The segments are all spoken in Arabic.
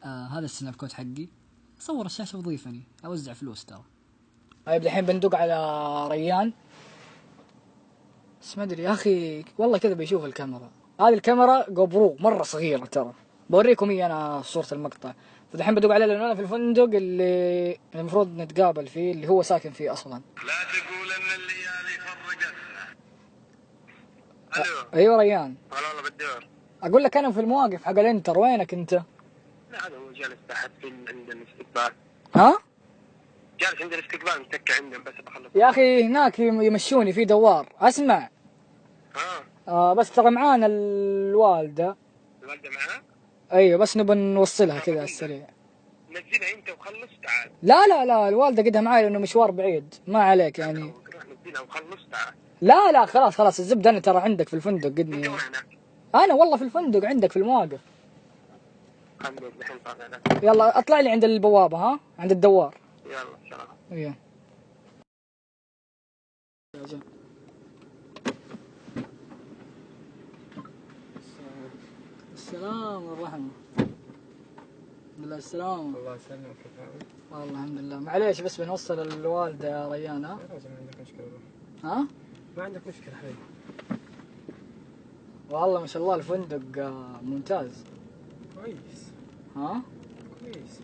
هذا السناب كود حقي، صور الشاشة وضيفني أوزع فلوس ترى. طيب الحين بندق على ريان، بس ما ادري يا اخي والله كذا بيشوف الكاميرا. هذه الكاميرا جوبرو مرة صغيرة ترى، بوريكم هي انا صورة المقطع. فالحين بدق عليه لانه انا في الفندق اللي المفروض نتقابل فيه، اللي هو ساكن فيه اصلا. لا تقول ان الليالي فرقتنا. الو. ايوه ريان. هلا والله بالدور. اقول لك انا في المواقف حق الانتر، وينك انت؟ لا هذا هو جالس تحت عند الاستقبال. ها؟ جالس عند الاستقبال متكي عندهم بس بخلص. يا اخي هناك يمشوني في دوار، اسمع. بس ترى معانا الوالدة. الوالدة معاك؟ ايوه بس نبى نوصلها كذا على السريع. نزلها انت وخلص تعال. لا الوالدة قدها معاي لانه مشوار بعيد، ما عليك يعني. روح نزلها وخلص تعال. لا خلاص الزبدة انا ترى عندك في الفندق قدني. انت وين هناك؟ انا والله في الفندق عندك في المواقف. الحمد لله الحين طالع. يلا اطلع لي عند البوابة، ها؟ عند الدوار. يلا سلام. ايوه. السلام والرحمة. بالله السلام. الله يسلمك كيف حالك؟ والله الحمد لله. معليش بس بنوصل الوالدة يا ريان. ها؟ يا راجل ما عندك مشكلة. ها؟ ما عندك مشكلة حبيبي. والله ما شاء الله الفندق ممتاز. كويس. ها؟ كويس.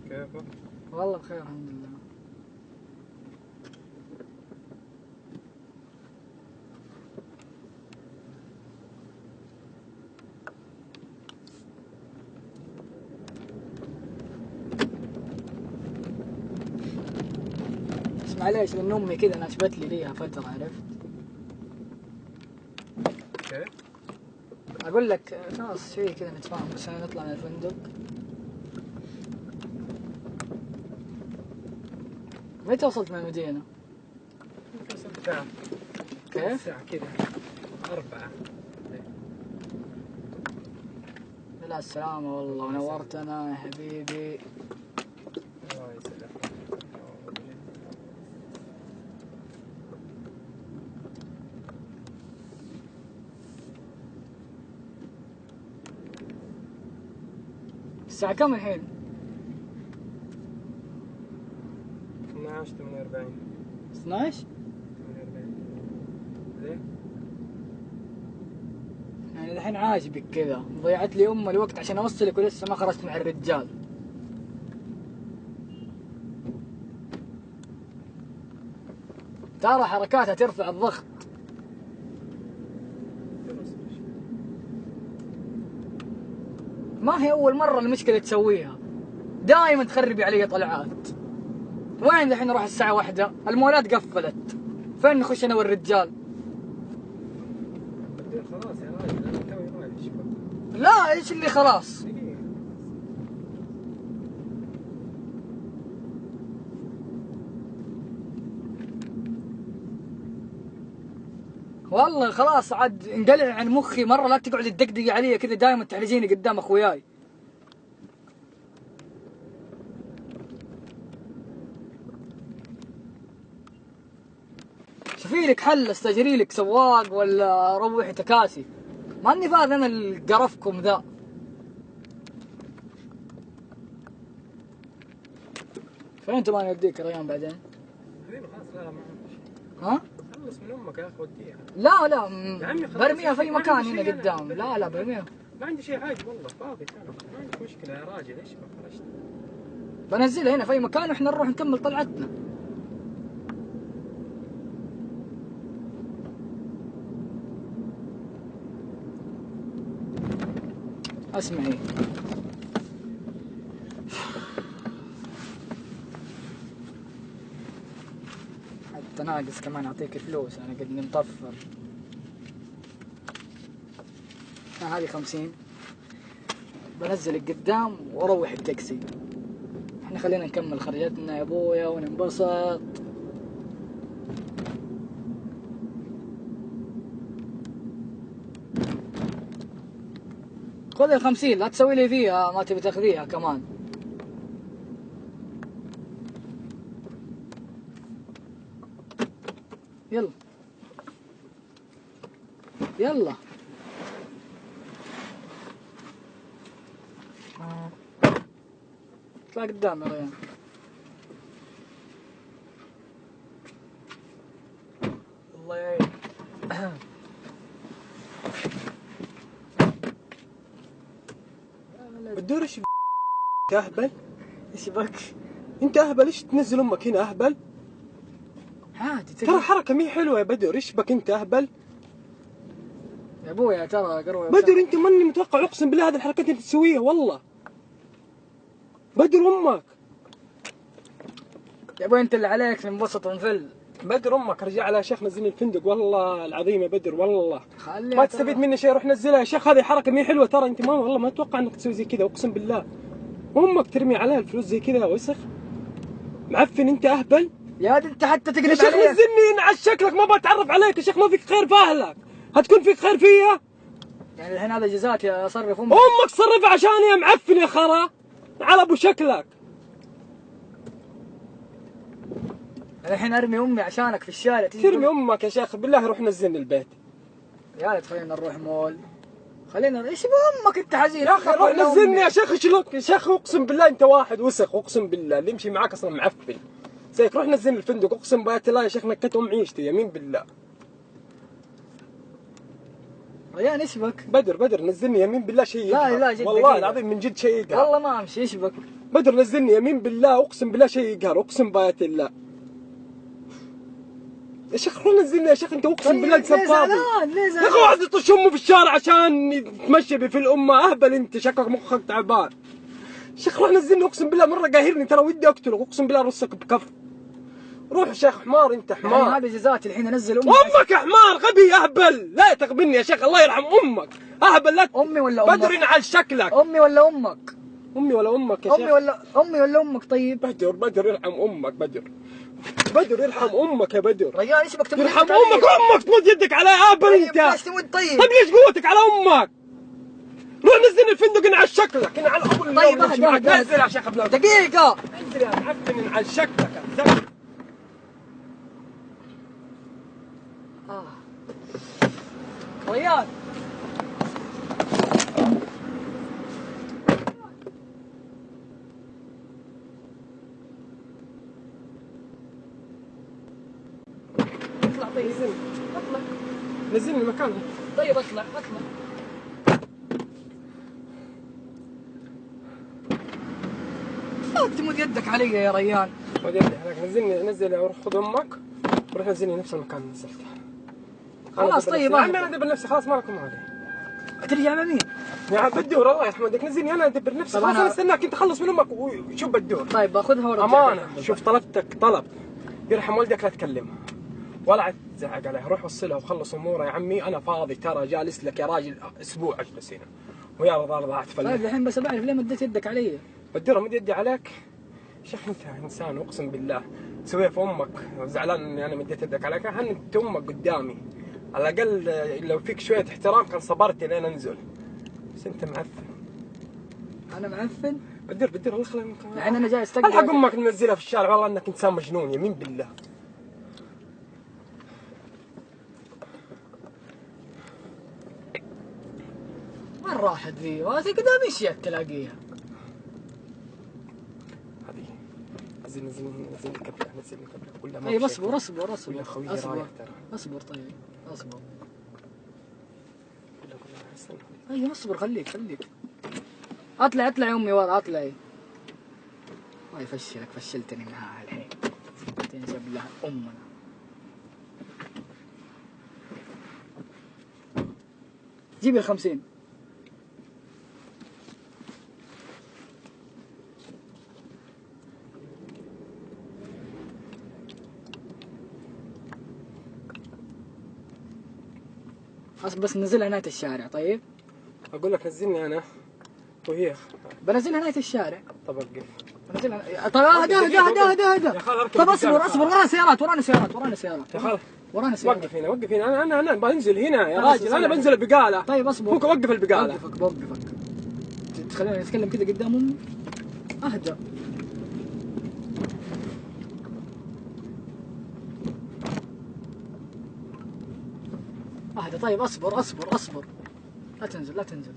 كيفك؟ والله بخير الحمد لله. بس معليش لأن أمي كذا ناشبت لي ليها فترة، عرفت؟ كيف؟ أقول لك خلاص شوي كذا نتفاهم بس نطلع من الفندق. متى وصلت من المدينة؟ وصلت ساعة. كيف؟ ساعة كذا 4. لا السلامة والله ونورتنا يا حبيبي. الله يسلمك. الساعة كم الحين؟ 12:48. 12؟ 48. ليه؟ يعني الحين عاجبك كذا، ضيعت لي الوقت عشان اوصلك ولسه ما خرجت مع الرجال. ترى حركاتها ترفع الضغط. ما هي اول مرة المشكلة تسويها، دائما تخربي علي طلعات. وين الحين اروح الساعة 1؟ المولات قفلت، فين نخش انا والرجال؟ خلاص يا راجل انا توي رايح. لا ايش اللي خلاص؟ والله خلاص عاد انقلع عن مخي مرة، لا تقعد تدقدقي علي كذا دائما تحرجيني قدام اخوياي. شوفي لك حل، استجري لك سواق ولا روحي تكاسي، ماني فاضي انا القرفكم ذا. فين تبغاني اوديك يا ريان بعدين؟ حبيبي خلاص لا ما ها؟ خلص من امك يا اخي وديها. لا برميها في مكان هنا قدام. لا برميها. ما عندي شيء عادي والله فاضي انا، ما عندك مشكلة يا راجل. ايش ما خرجت؟ بنزلها هنا في مكان واحنا نروح نكمل طلعتنا. اسمعي، حتى ناقص كمان اعطيك فلوس، انا قد مطفر. هذه 50 بنزلك قدام واروح التاكسي. احنا خلينا نكمل خرجتنا يا ابويا وننبسط. خذ ال50 لا تسوي لي فيها ما تبي تاخذيها كمان. يلا اطلع قدام يا ريان. الله يعين. بدور ايش اهبل؟ ايش بك؟ انت اهبل، ايش تنزل امك هنا اهبل؟ عادي ترى حركة مي حلوة يا بدر، ايش بك انت اهبل؟ يا ابويا ترى قروي بدر انت ماني متوقع، اقسم بالله هذه الحركات انت تسويها والله. بدر امك. يا ابوي انت اللي عليك تنبسط ونفل. بدر امك رجع على شيخ نزلني الفندق والله العظيم يا بدر والله. خليها ما تستفيد مني شيء، روح نزلها يا شيخ، هذه حركة مي حلوة ترى، انت ما والله ما اتوقع انك تسوي زي كذا اقسم بالله. امك ترمي عليها الفلوس زي كذا وسخ. معفن انت اهبل. يا ولد انت حتى يا تقلب شيخ علي. نزلني على شكلك، ما بتعرف عليك يا شيخ، ما فيك خير في اهلك، هتكون فيك خير فيا؟ يعني الحين هذا جزاتي اصرف امك. امك صرف عشاني يا معفن يا خرا على ابو شكلك. الحين ارمي امي عشانك في الشارع تيجي ترمي امك يا شيخ بالله، روح نزلني البيت. يا ولد خلينا نروح مول. خلينا ايش بامك انت حزين يا اخي روح نزلني يا شيخ، ايش لك يا شيخ، اقسم بالله انت واحد وسخ، اقسم بالله اللي يمشي معاك اصلا معفن زيك. روح نزلني الفندق، اقسم بالله يا شيخ نكت ام عيشتي يمين بالله. ريان ايش بك؟ بدر نزلني يمين بالله، شيء لا يقهر. لا جد والله دقيقة. العظيم من جد شيء يقهر. والله ما امشي ايش بك؟ بدر نزلني يمين بالله، اقسم بالله شيء يقهر، اقسم بايات الله. يا شيخ روح نزلني يا شيخ، انت اقسم بالله انت فاضي. ليه يا زعلان؟ اخي واحد يطش امه في الشارع عشان يتمشى بي في الامه، اهبل انت، شكلك مخك تعبان. شيخ روح نزلني اقسم بالله، مره قاهرني ترى ودي اقتلك، اقسم بالله ارصك بكف. روح يا شيخ حمار انت يعني حمار. هذه جزاتي الحين انزل امي. امك يا حمار غبي اهبل، لا تغبني يا شيخ الله يرحم امك. اهبل لا امي ولا امك؟ بدر ينعل شكلك. امي ولا امك؟ امي ولا امك يا شيخ؟ امي ولا امك طيب؟ بدر يرحم امك. بدر يرحم امك يا بدر. ريان ايش بك تمد يرحم يدك علي؟ امك تمد يدك علي اهبل طيب انت. ليش تمد طيب؟ طيب ليش قوتك على امك؟ روح نزلني الفندق انعل شكلك، انعل ابو طيب اهدى انزل يا شيخ ابن دقيقة. انزل يا معفن انعل شكلك يا زلمة. ريان اطلع طيب. اطلع. نزلني مكانه. طيب اطلع. لا تمد يدك علي يا ريان. ودي عليك، نزلني روح خذ امك وروح نزلني نفس المكان اللي نزلته. خلاص طيب يا عمي انا ادبر نفسي خلاص، ما لكم علي. ترجع مع مين؟ يا عم بدور الله يرحمه بدك نزلني انا ادبر نفسي خلاص، انا استناك انت خلص من امك وشوف بدور. طيب باخذها ورجع. امانه شوف طلبتك طلب، يرحم والدك لا تكلمها ولا تزعق عليها، روح وصلها وخلص امورها يا عمي، انا فاضي ترى جالس لك يا راجل اسبوع اجلس هنا ويا رضاعت طيب فلح. الحين بس بعرف ليه مديت يدك علي؟ بدور مد يدي عليك شيخ، انت انسان اقسم بالله تسويها في امك، زعلان اني انا مديت يدك عليك، انت امك قدامي على الاقل لو فيك شويه احترام كان صبرت لين انزل، بس انت معفن. انا معفن؟ بدر الله يخليك، يعني انا جاي استقبل. الحق امك ننزلها في الشارع، والله انك انسان مجنون يمين بالله. وين راحت ذي؟ وهذه قدام مشيت تلاقيها. هذه نزلني كبله، نزلني كبله ولا ما؟ طيب اصبر ولا خويي رايح ترى. اصبر طيب اصبر. ولا استنى. طيب اصبر خليك. اطلع يا امي ورا اطلعي. الله يفشلك، فشلتني معاها الحين. تنجب لها امنا. جيبي ال50. بس ننزلها نهاية الشارع. طيب اقول لك نزلني انا وهي بنزلها نهاية الشارع. طب وقف. بنزلها. طب اهدى. طب اصبر ورانا سيارات. يا خال ورانا سيارات. وقف هنا انا بنزل هنا يا راجل، انا بنزل البقاله. طيب اصبر. ممكن اوقف البقاله. بوقفك. تخليني اتكلم كذا قدام امي. اهدى. طيب اصبر. لا تنزل.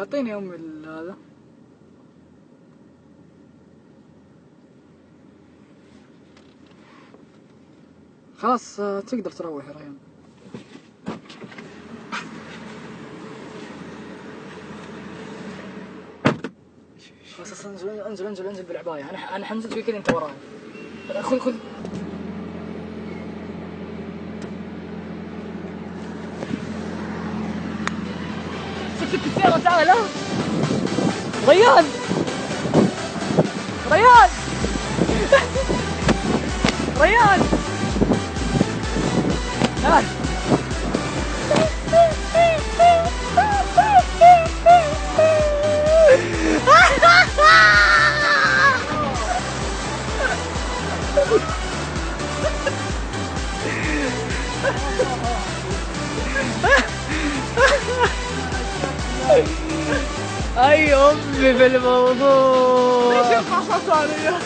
اعطيني يا امي هذا. خلاص تقدر تروح يا ريان. خلاص انزل بالعباية. انا حنزل شوي كذا انت وراي. خذ سكت السيارة تعال. ها ريان ريان ريان تعال. اي امي في الموضوع. ليش القصص علي؟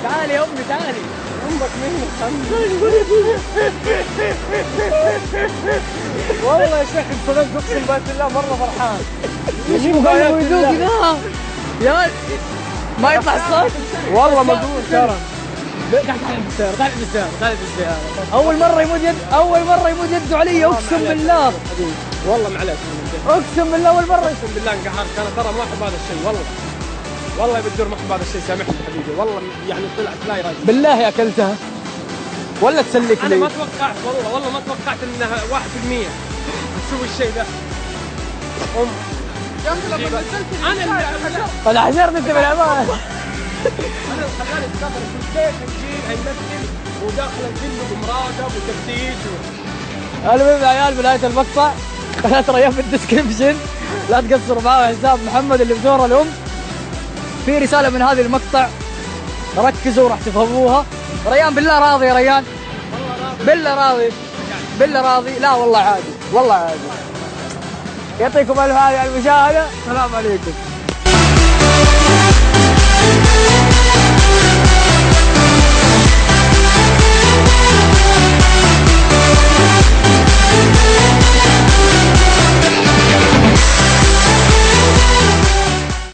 تعالي يا امي تعالي. امك مين والله يا شيخ انصدمت اقسم بالله مره فرحان. ايش مغلق ويدوق ذا يا ما يطلع الصوت. والله مقبول ترى. تعال بالسيارة. اول مرة يمد يده علي اقسم بالله. والله معلش اقسم بالله اول مرة. اقسم بالله انقهرت انا ترى ما احب هذا الشيء والله. والله يا بالدور ما احب هذا الشيء سامحني حبيبي والله يعني طلعت لا يا راجل. بالله اكلتها ولا تسلك انا لي؟ ما توقعت والله ما توقعت انها 1% تسوي الشيء ذا. قد حشرت انت بالعباية. انا خلاني اتذكر كل تسجيل هيمثل وداخل الفيلم بمراقب وتفتيش المهم يا عيال بنهاية المقطع قناة ريان في الديسكربشن، لا تقصروا معاه حساب محمد اللي بدور الام. في رسالة من هذه المقطع ركزوا راح تفهموها. ريان بالله راضي يا ريان؟ بالله راضي؟ لا والله عادي. يعطيكم الف عافية على المشاهدة. السلام عليكم.